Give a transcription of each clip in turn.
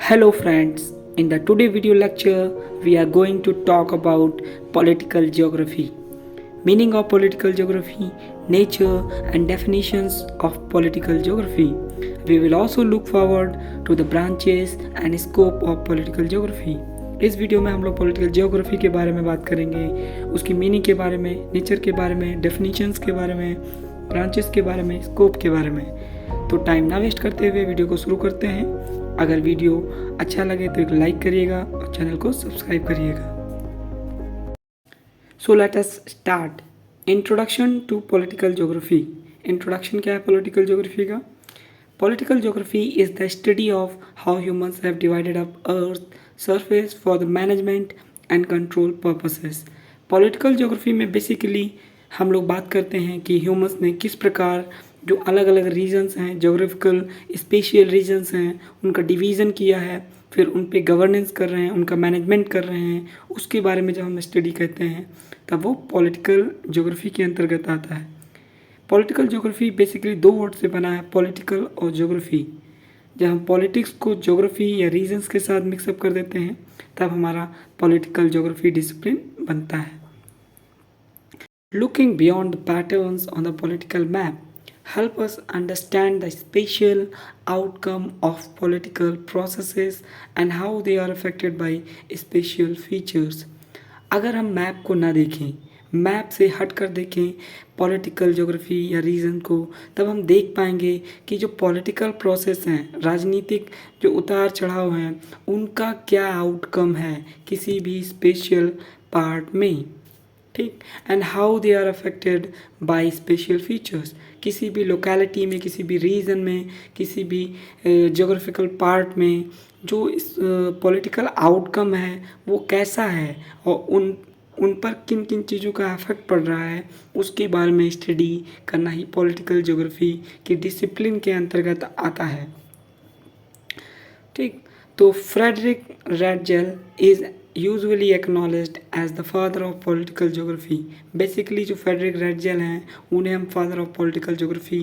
Hello friends, in the today video lecture we are going to talk about political geography. Meaning of political geography, nature and definitions of political geography. We will also look forward to the branches and scope of political geography. इस video में हम लोग political geography के बारे में बात करेंगे, उसकी मीनिंग के बारे में, नेचर के बारे में, डेफिनेशंस के बारे में, ब्रांचेस के बारे में, स्कोप के बारे में। तो टाइम ना वेस्ट करते हुए वीडियो को शुरू करते हैं। अगर वीडियो अच्छा लगे तो एक लाइक करिएगा और चैनल को सब्सक्राइब करिएगा। So let us start. Introduction to political geography. Introduction क्या है पॉलिटिकल ज्योग्राफी का? Political geography is the study of how humans have divided up earth surface for the management and control purposes. Political geography में basically हम लोग बात करते हैं कि ह्यूमंस ने किस प्रकार जो अलग अलग रीजन्स हैं, जोग्राफिकल स्पेशियल रीजन्स हैं, उनका डिवीज़न किया है, फिर उन पे गवर्नेंस कर रहे हैं, उनका मैनेजमेंट कर रहे हैं, उसके बारे में जब हम स्टडी करते हैं तब वो पॉलिटिकल ज्योग्राफी के अंतर्गत आता है। पॉलिटिकल ज्योग्राफी बेसिकली दो वर्ड से बना है, पॉलिटिकल और ज्योग्राफी। जब हम पॉलिटिक्स को ज्योग्राफी या रीजन्स के साथ मिक्सअप कर देते हैं तब हमारा पॉलिटिकल ज्योग्राफी डिसिप्लिन बनता है। Looking beyond the patterns on the political map help us understand the spatial outcome of political processes and how they are affected by spatial features। अगर हम मैप को ना देखें, मैप से हट कर देखें पॉलिटिकल ज्योग्राफी या रीजन को, तब हम देख पाएंगे कि जो पॉलिटिकल प्रोसेस हैं, राजनीतिक जो उतार चढ़ाव हैं, उनका क्या आउटकम है किसी भी स्पेशल पार्ट में। ठीक, and how they are affected by special features. किसी भी लोकेलिटी में, किसी भी रीजन में, किसी भी जोग्राफिकल पार्ट में जो पॉलिटिकल आउटकम है वो कैसा है और उन पर किन किन चीज़ों का इफेक्ट पड़ रहा है, उसके बारे में स्टडी करना ही पॉलिटिकल ज्योग्राफी के डिसिप्लिन के अंतर्गत आता है। ठीक, तो Friedrich Ratzel is usually acknowledged as the father of political geography. Basically जो फ्रेडरिक रैटजेल हैं उन्हें हम फादर ऑफ पॉलिटिकल ज्योग्राफी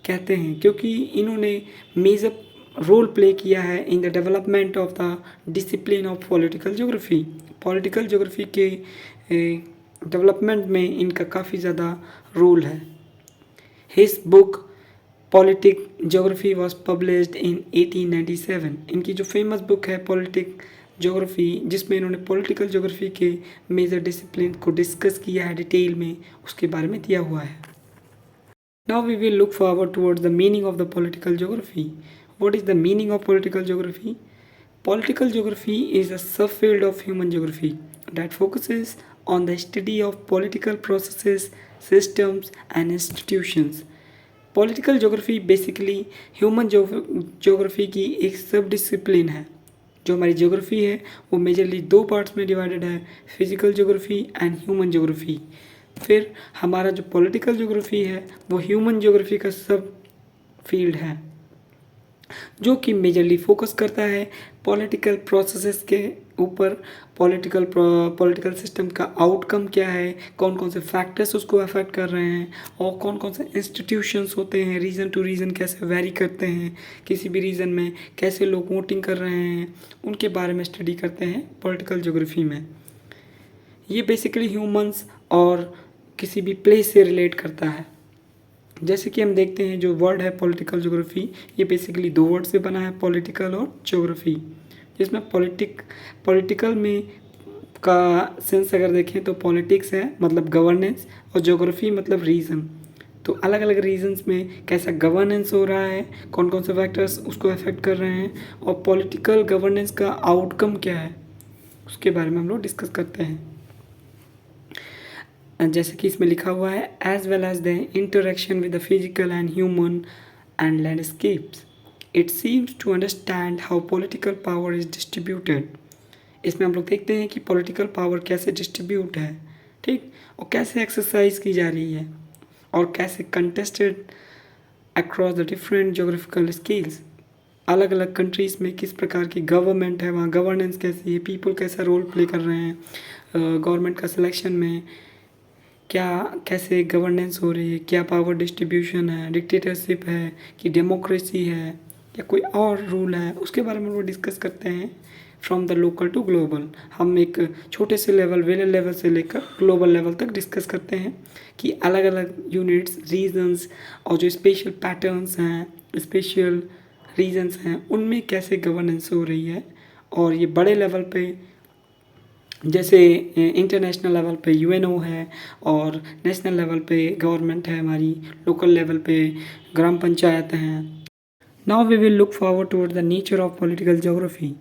कहते हैं, क्योंकि इन्होंने मेजर रोल प्ले किया है in the development of the discipline of political geography. Political geography के डेवलपमेंट में इनका काफ़ी ज़्यादा रोल है। His book politic geography was published in 1897। इनकी जो फेमस बुक है पॉलिटिक ज्योग्राफी, जिसमें इन्होंने पॉलिटिकल ज्योग्राफी के मेजर डिसिप्लिन को डिस्कस किया है डिटेल में, उसके बारे में दिया हुआ है। Now we will look forward towards the meaning of the political geography. What is the meaning of political geography? Political geography is a subfield of human geography that focuses on the study of political processes, systems and institutions। Political geography basically human geography की एक सब discipline है। जो हमारी geography है वो majorly दो parts में डिवाइडेड है, physical geography and human geography. फिर हमारा जो पॉलिटिकल ज्योग्राफी है वो ह्यूमन ज्योग्राफी का सब फील्ड है, जो कि मेजरली फोकस करता है पॉलिटिकल प्रोसेसेस के ऊपर। पॉलिटिकल सिस्टम का आउटकम क्या है, कौन कौन से फैक्टर्स उसको अफेक्ट कर रहे हैं, और कौन कौन से इंस्टीट्यूशंस होते हैं, रीजन टू रीजन कैसे वेरी करते हैं, किसी भी रीजन में कैसे लोग वोटिंग कर रहे हैं, उनके बारे में स्टडी करते हैं पॉलिटिकल ज्योग्राफी में। ये बेसिकली ह्यूमंस और किसी भी प्लेस से रिलेट करता है। जैसे कि हम देखते हैं जो वर्ड है पॉलिटिकल ज्योग्राफी, ये बेसिकली दो वर्ड से बना है, पॉलिटिकल और ज्योग्राफी, जिसमें पॉलिटिकल में का सेंस अगर देखें तो पॉलिटिक्स है मतलब गवर्नेंस, और ज्योग्राफी मतलब रीजन। तो अलग अलग रीजन्स में कैसा गवर्नेंस हो रहा है, कौन कौन से फैक्टर्स उसको अफेक्ट कर रहे हैं, और पॉलिटिकल गवर्नेंस का आउटकम क्या है, उसके बारे में हम लोग डिस्कस करते हैं। जैसे कि इसमें लिखा हुआ है, as well as the interaction with the physical and human and landscapes, it seems to understand how political power is distributed. इसमें हम लोग देखते हैं कि पॉलिटिकल पावर कैसे डिस्ट्रीब्यूट है, ठीक, और कैसे एक्सरसाइज की जा रही है, और कैसे contested across the different geographical scales. अलग अलग कंट्रीज़ में किस प्रकार की गवर्नमेंट है, वहाँ गवर्नेंस कैसी है, पीपल कैसा रोल प्ले कर रहे हैं, गवर्नमेंट का सिलेक्शन में क्या कैसे गवर्नेंस हो रही है, क्या पावर डिस्ट्रीब्यूशन है, डिक्टेटरशिप है कि डेमोक्रेसी है, या कोई और रूल है, उसके बारे में वो डिस्कस करते हैं। From the local to global, हम एक छोटे से लेवल, विलेज लेवल से लेकर ग्लोबल लेवल तक डिस्कस करते हैं कि अलग अलग यूनिट्स, रीजन्स और जो स्पेशल पैटर्न्स हैं, स्पेशल रीजन्स हैं, उनमें कैसे गवर्नेंस हो रही है। और ये बड़े लेवल पे जैसे इंटरनेशनल लेवल पे यूएनओ है, और नेशनल लेवल पे गवर्नमेंट है हमारी, लोकल लेवल पे ग्राम पंचायत हैं। Now we will look forward toward the nature of political geography.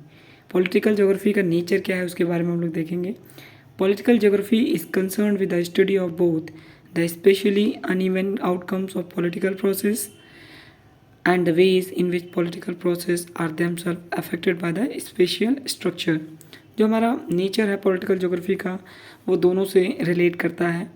Political geography का नेचर क्या है उसके बारे में हम लोग देखेंगे। Political geography is concern with the study of both the spatially uneven outcomes of political process and the ways in which political process are themselves affected by the spatial structure। जो हमारा नेचर है political geography का, वो दोनों से relate करता है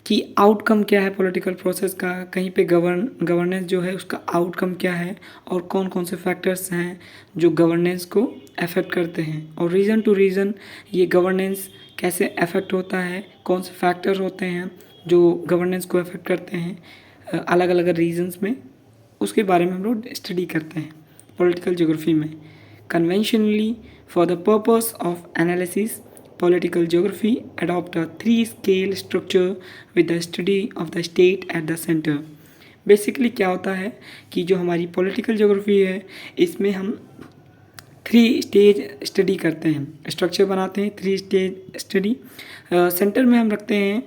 कि आउटकम क्या है पॉलिटिकल प्रोसेस का, कहीं पे गवर्नेंस जो है उसका आउटकम क्या है, और कौन कौन से फैक्टर्स हैं जो गवर्नेंस को अफेक्ट करते हैं, और रीजन टू रीजन ये गवर्नेंस कैसे अफेक्ट होता है, कौन से फैक्टर होते हैं जो गवर्नेंस को अफेक्ट करते हैं अलग अलग रीजन्स में, उसके बारे में हम लोग स्टडी करते हैं पॉलिटिकल ज्योग्राफी में। Conventionally for the purpose of analysis political geography adopt a three-scale structure with the study of the state at the center। Basically क्या होता है कि जो हमारी पॉलिटिकल ज्योग्राफी है इसमें हम 3 स्टेज स्टडी करते हैं, स्ट्रक्चर बनाते हैं, 3 स्टेज स्टडी। सेंटर में हम रखते हैं,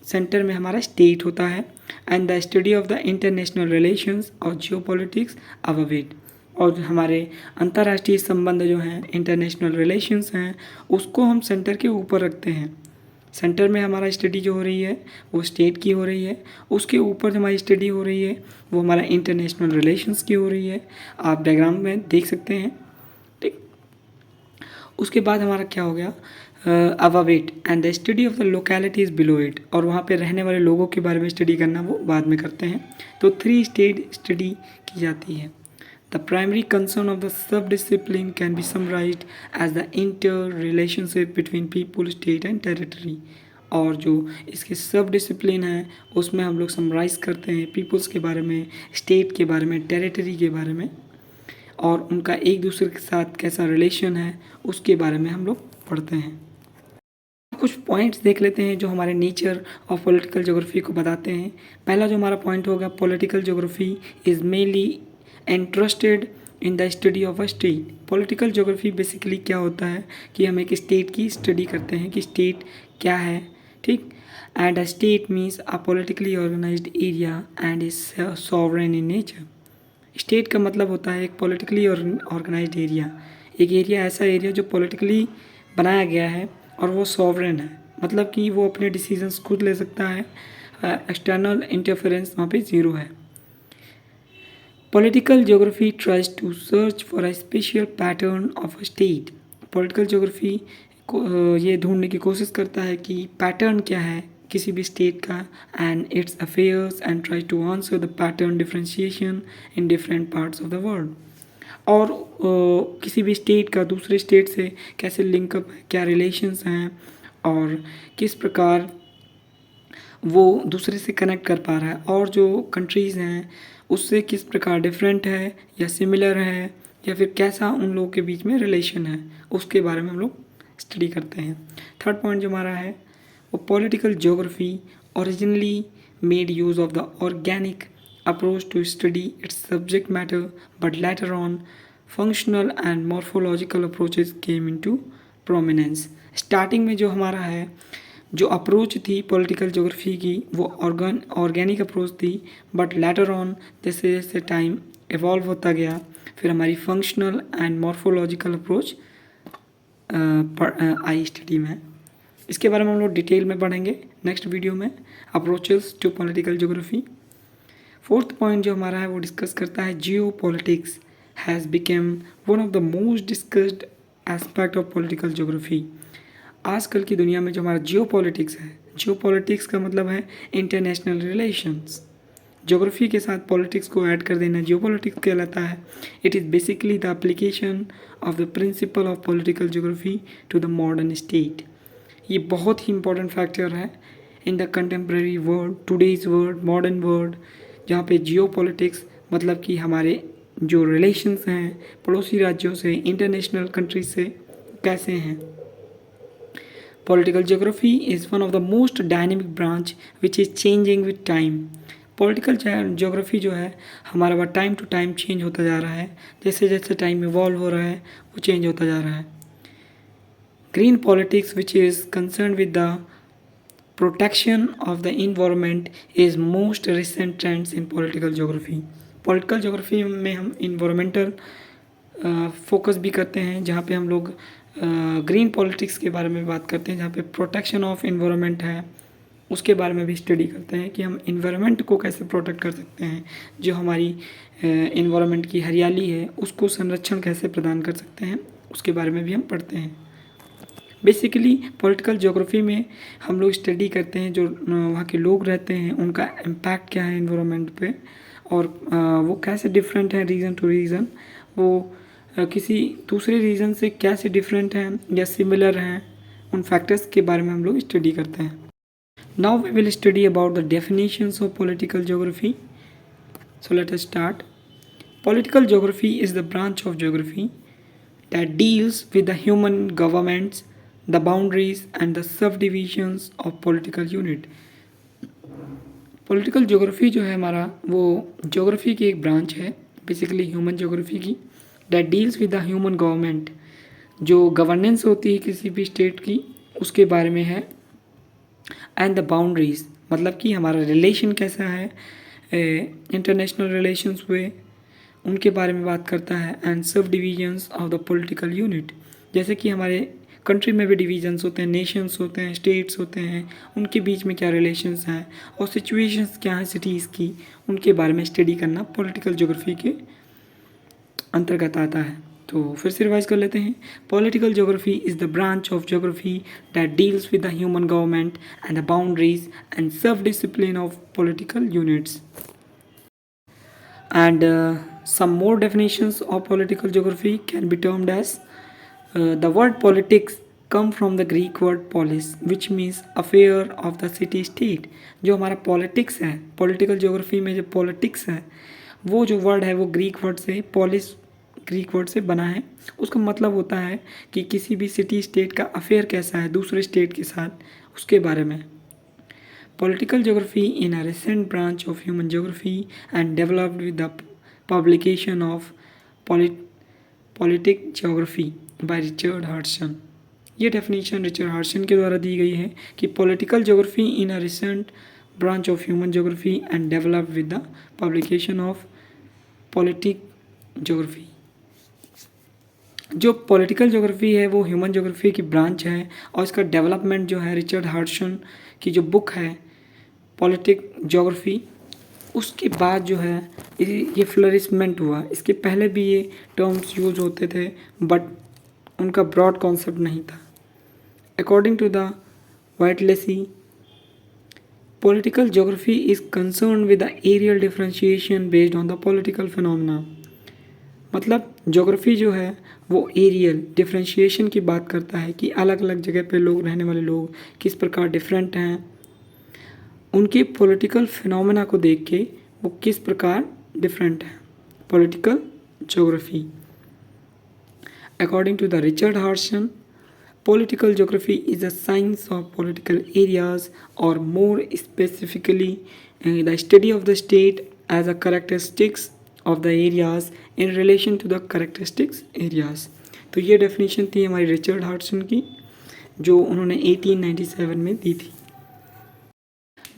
सेंटर में हमारा स्टेट होता है, and the study of the international relations और जियो पॉलिटिक्स अवेट। और हमारे अंतर्राष्ट्रीय संबंध जो हैं, इंटरनेशनल रिलेशंस हैं, उसको हम सेंटर के ऊपर रखते हैं। सेंटर में हमारा स्टडी जो हो रही है वो स्टेट की हो रही है, उसके ऊपर जो हमारी स्टडी हो रही है वो हमारा इंटरनेशनल रिलेशंस की हो रही है, आप डायग्राम में देख सकते हैं। ठीक, उसके बाद हमारा क्या हो गया, await and the study of the localities below it, और वहाँ पे रहने वाले लोगों के बारे में स्टडी करना वो बाद में करते हैं। तो 3 स्टेज स्टडी की जाती है। The primary concern of the subdiscipline can be summarized as the interrelationship between people, state and territory। और जो इसके सब डिसिप्लिन हैं उसमें हम लोग समराइज़ करते हैं पीपल्स के बारे में, स्टेट के बारे में, टेरिटरी के बारे में, और उनका एक दूसरे के साथ कैसा रिलेशन है उसके बारे में हम लोग पढ़ते हैं। कुछ पॉइंट्स देख लेते हैं जो हमारे नेचर ऑफ पॉलिटिकल ज्योग्राफी को बताते हैं। पहला जो हमारा पॉइंट होगा, political geography is mainly interested in the study of a state. Political geography basically क्या होता है कि हम एक स्टेट की स्टडी करते हैं कि स्टेट क्या है। ठीक, and a state means a politically organized area and is sovereign in nature. State का मतलब होता है एक पॉलिटिकली ऑर्गेनाइज्ड एरिया, एक एरिया, ऐसा एरिया जो पॉलिटिकली बनाया गया है और वो सॉवरेन है, मतलब कि वो अपने डिसीजंस खुद ले सकता है, एक्सटर्नल इंटरफेरेंस वहाँ पे ज़ीरो है। Political geography tries to search for a special pattern of a state. Political geography ये ढूंढने की कोशिश करता है कि पैटर्न क्या है किसी भी स्टेट का, and its affairs, and try to answer the pattern differentiation in different parts of the world. और किसी भी स्टेट का दूसरे स्टेट से कैसे लिंकअप है, क्या रिलेशंस हैं, और किस प्रकार वो दूसरे से कनेक्ट कर पा रहा है, और जो कंट्रीज़ हैं उससे किस प्रकार डिफरेंट है या सिमिलर है, या फिर कैसा उन लोगों के बीच में रिलेशन है, उसके बारे में हम लोग स्टडी करते हैं। थर्ड पॉइंट जो हमारा है वो political geography originally made use of the organic approach to study its subject matter, but later on functional and morphological approaches came into prominence. Starting में जो हमारा है जो अप्रोच थी पॉलिटिकल ज्योग्राफी की वो ऑर्गेनिक अप्रोच थी, बट लेटर ऑन जैसे जैसे टाइम इवॉल्व होता गया फिर हमारी फंक्शनल एंड मॉर्फोलॉजिकल अप्रोच आई स्टडी में। इसके बारे में हम लोग डिटेल में पढ़ेंगे नेक्स्ट वीडियो में, approaches to political geography. Fourth point जो हमारा है वो डिस्कस करता है geopolitics has become one of the most discussed aspect of political geography. आजकल की दुनिया में जो हमारा जियो पॉलिटिक्स है, जियो पॉलिटिक्स का मतलब है इंटरनेशनल रिलेशंस। ज्योग्राफी के साथ पॉलिटिक्स को ऐड कर देना जियो पॉलिटिक्स कहलाता है। It is basically the application of the principle of political geography to the modern state. ये बहुत ही इंपॉर्टेंट फैक्टर है in the contemporary world, today's world, modern world, जहाँ पे जियो पॉलिटिक्स मतलब कि हमारे जो रिलेशंस हैं पड़ोसी राज्यों से, इंटरनेशनल कंट्रीज से कैसे हैं। Political geography is one of the most dynamic branch which is changing with time. Political geography जो है हमारा वह टाइम टू टाइम चेंज होता जा रहा है, जैसे जैसे टाइम इवॉल्व हो रहा है वो चेंज होता जा रहा है। Green politics which is concern with the protection of the environment is most recent trends in political geography. Political geography में हम इन्वायरमेंटल फोकस भी करते हैं, जहाँ पे हम लोग ग्रीन पॉलिटिक्स के बारे में बात करते हैं, जहाँ पे प्रोटेक्शन ऑफ इन्वायरमेंट है उसके बारे में भी स्टडी करते हैं कि हम इन्वायरमेंट को कैसे प्रोटेक्ट कर सकते हैं, जो हमारी इन्वायरमेंट की हरियाली है उसको संरक्षण कैसे प्रदान कर सकते हैं, उसके बारे में भी हम पढ़ते हैं। बेसिकली पॉलिटिकल ज्योग्राफी में हम लोग स्टडी करते हैं जो वहाँ के लोग रहते हैं उनका इम्पैक्ट क्या है इन्वायरमेंट पे, और वो कैसे डिफरेंट है रीजन टू रीजन, वो किसी दूसरे रीजन से कैसे डिफरेंट हैं या सिमिलर हैं, उन फैक्टर्स के बारे में हम लोग स्टडी करते हैं। Now we will study about the definitions of political geography. So let us start. Political geography is the branch of geography that deals with the human governments, the boundaries and the subdivisions of political unit. Political geography जो है हमारा वो geography की एक branch है basically human geography की, that deals with the human government, जो governance होती है किसी भी स्टेट की उसके बारे में है, एंड द बाउंड्रीज मतलब कि हमारा रिलेशन कैसा है इंटरनेशनल रिलेशंस हुए उनके बारे में बात करता है, एंड सब divisions of the political unit, जैसे कि हमारे कंट्री में भी डिवीजन्स होते हैं, नेशंस होते हैं, स्टेट्स होते हैं, उनके बीच में क्या रिलेशंस हैं और सिचुएशंस क्या हैं सिटीज़ की, उनके बारे में स्टडी करना पॉलिटिकल ज्योग्राफी के अंतर्गत आता है। तो फिर से रिवाइज कर लेते हैं। Political geography is the branch of geography that deals with the human government and the boundaries and sub discipline of political units. And some more definitions of political geography can be termed as the word politics come from the Greek word polis, which means affair of the city state। जो हमारा politics है, political geography में जो politics है वो जो word है वो ग्रीक वर्ड से polis ग्रीक वर्ड से बना है। उसका मतलब होता है कि किसी भी सिटी स्टेट का अफेयर कैसा है दूसरे स्टेट के साथ, उसके बारे में। Political geography in a recent branch of human geography and developed with the publication of Politic Geography by Richard Hodgson। ये डेफिनेशन रिचर्ड हार्सन के द्वारा दी गई है कि political geography in a recent branch of human geography and developed with the publication of politic geography. जो political geography है वो human geography की ब्रांच है और इसका डेवलपमेंट जो है रिचर्ड हार्सन की जो बुक है पॉलिटिक ज्योग्राफी उसके बाद जो है ये फ्लरिशमेंट हुआ। इसके पहले भी ये टर्म्स यूज होते थे बट उनका ब्रॉड कॉन्सेप्ट नहीं था। According to the Whittlesey political geography is concern with the areal differentiation based on the political phenomena. मतलब ज्योग्राफी जो है वो एरियल डिफरेंशिएशन की बात करता है कि अलग अलग जगह पे लोग रहने वाले लोग किस प्रकार डिफरेंट हैं, उनके पॉलिटिकल फिनोमेना को देख के वो किस प्रकार डिफरेंट है। Political geography according to the Richard Hartshorne political geography is a science of political areas और more specifically the study of the state as a characteristics of the areas in relation to the characteristics areas. तो ये definition थी हमारी Richard हार्सन की जो उन्होंने 1897 में दी थी।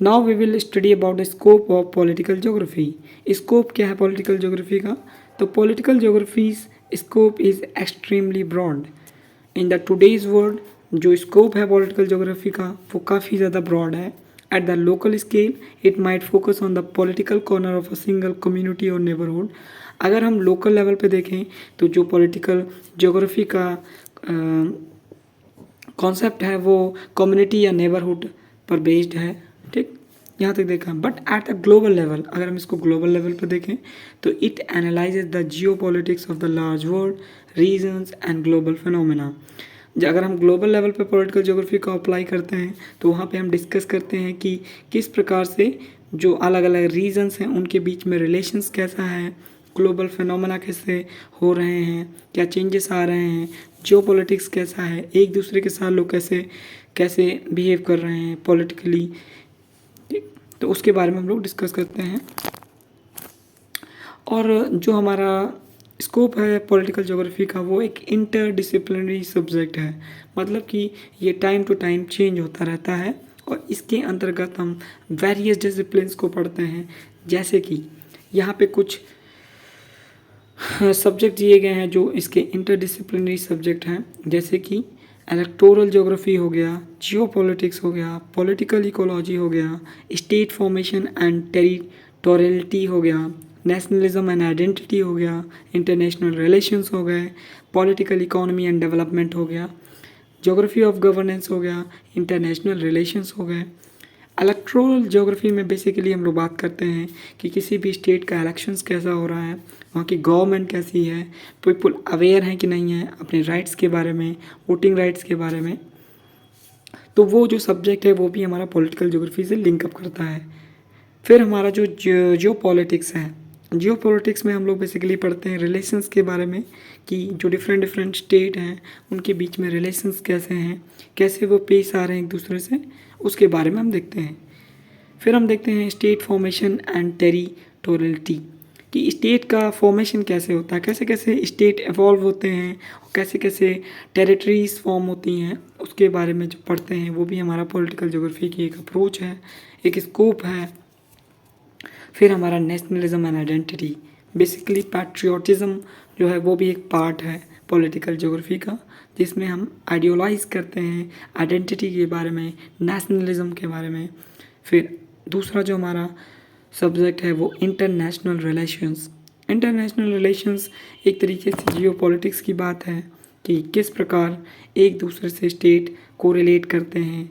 Now we will study about the scope of political geography. Scope क्या है पॉलिटिकल ज्योग्राफी का? तो political geography's scope is extremely broad in the today's world. जो स्कोप है पॉलिटिकल ज्योग्राफी का वो काफ़ी ज़्यादा ब्रॉड है। At the local scale it might focus on the political corner of a single community और नेबरहुड। अगर हम लोकल लेवल पे देखें तो जो पॉलिटिकल ज्योग्राफी का कॉन्सेप्ट है वो कम्युनिटी या नेबरहुड पर बेस्ड है, ठीक, यहाँ तक देखा। But at the global level अगर हम इसको ग्लोबल लेवल पर देखें तो it analyses the geopolitics of the large world regions and global phenomena. अगर हम ग्लोबल लेवल पे पॉलिटिकल ज्योग्राफी को अप्लाई करते हैं तो वहाँ पे हम डिस्कस करते हैं कि किस प्रकार से जो अलग अलग रीजन्स हैं उनके बीच में रिलेशंस कैसा है, ग्लोबल फिनोमेना कैसे हो रहे हैं, क्या चेंजेस आ रहे हैं, जियो पॉलिटिक्स कैसा है, एक दूसरे के साथ लोग कैसे कैसे बिहेव कर रहे हैं पॉलिटिकली, तो उसके बारे में हम लोग डिस्कस करते हैं। और जो हमारा स्कोप है पॉलिटिकल ज्योग्राफी का वो एक इंटरडिसिप्लिनरी सब्जेक्ट है, मतलब कि ये टाइम टू टाइम चेंज होता रहता है और इसके अंतर्गत हम वेरियस डिसिप्लिन्स को पढ़ते हैं। जैसे कि यहाँ पे कुछ सब्जेक्ट दिए गए हैं जो इसके इंटरडिसिप्लिनरी सब्जेक्ट हैं, जैसे कि इलेक्टोरल ज्योग्राफी हो गया, जियोपॉलिटिक्स हो गया, पॉलिटिकल इकोलॉजी हो गया, स्टेट फॉर्मेशन एंड टेरिटोरियलिटी हो गया, नेशनलिज्म एंड आइडेंटिटी हो गया, इंटरनेशनल रिलेशंस हो गए, पॉलिटिकल इकोनॉमी एंड डेवलपमेंट हो गया, ज्योग्राफी ऑफ गवर्नेंस हो गया, इंटरनेशनल रिलेशंस हो गए। इलेक्टोरल ज्योग्राफी में बेसिकली हम लोग बात करते हैं कि किसी भी स्टेट का इलेक्शंस कैसा हो रहा है, वहाँ की गवर्नमेंट कैसी है, पीपल अवेयर हैं कि नहीं है अपने राइट्स के बारे में, वोटिंग राइट्स के बारे में। तो वो जो सब्जेक्ट है वो भी हमारा पॉलिटिकल ज्योग्राफी से लिंकअप करता है। फिर हमारा जो जियो पॉलिटिक्स है, जियो पॉलिटिक्स में हम लोग बेसिकली पढ़ते हैं रिलेशंस के बारे में कि जो डिफरेंट डिफरेंट स्टेट हैं उनके बीच में रिलेशंस कैसे हैं, कैसे वो पेश आ रहे हैं एक दूसरे से, उसके बारे में हम देखते हैं। फिर हम देखते हैं स्टेट फॉर्मेशन एंड टेरिटोरियलिटी, कि स्टेट का फॉर्मेशन कैसे होता है, कैसे कैसे स्टेट एवॉल्व होते हैं और कैसे कैसे टेरिटरीज फॉर्म होती हैं, उसके बारे में जो पढ़ते हैं वो भी हमारा पॉलिटिकल ज्योग्राफी की एक अप्रोच है, एक स्कोप है। फिर हमारा nationalism and identity, basically patriotism जो है वो भी एक पार्ट है पॉलिटिकल ज्योग्राफी का, जिसमें हम आइडियोलाइज करते हैं आइडेंटिटी के बारे में, नेशनलिज्म के बारे में। फिर दूसरा जो हमारा सब्जेक्ट है वो इंटरनेशनल रिलेशंस। इंटरनेशनल रिलेशंस एक तरीके से जियो पॉलिटिक्स की बात है कि किस प्रकार एक दूसरे से स्टेट को रिलेट करते हैं,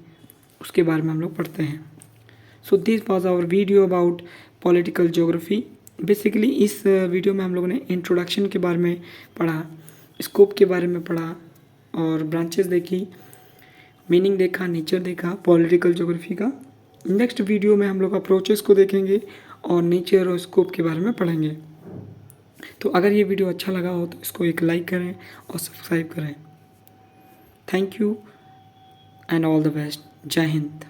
उसके बारे में हम लोग पढ़ते हैं। So this was our video about political geography. Basically इस वीडियो में हम लोगों ने इंट्रोडक्शन के बारे में पढ़ा, स्कोप के बारे में पढ़ा और ब्रांचेस देखी, मीनिंग देखा, नेचर देखा पॉलिटिकल ज्योग्राफी का। नेक्स्ट वीडियो में हम लोग अप्रोचेस को देखेंगे और नेचर और स्कोप के बारे में पढ़ेंगे। तो अगर ये वीडियो अच्छा लगा हो तो इसको एक लाइक करें और सब्सक्राइब करें। Thank you and all the best. जय हिंद।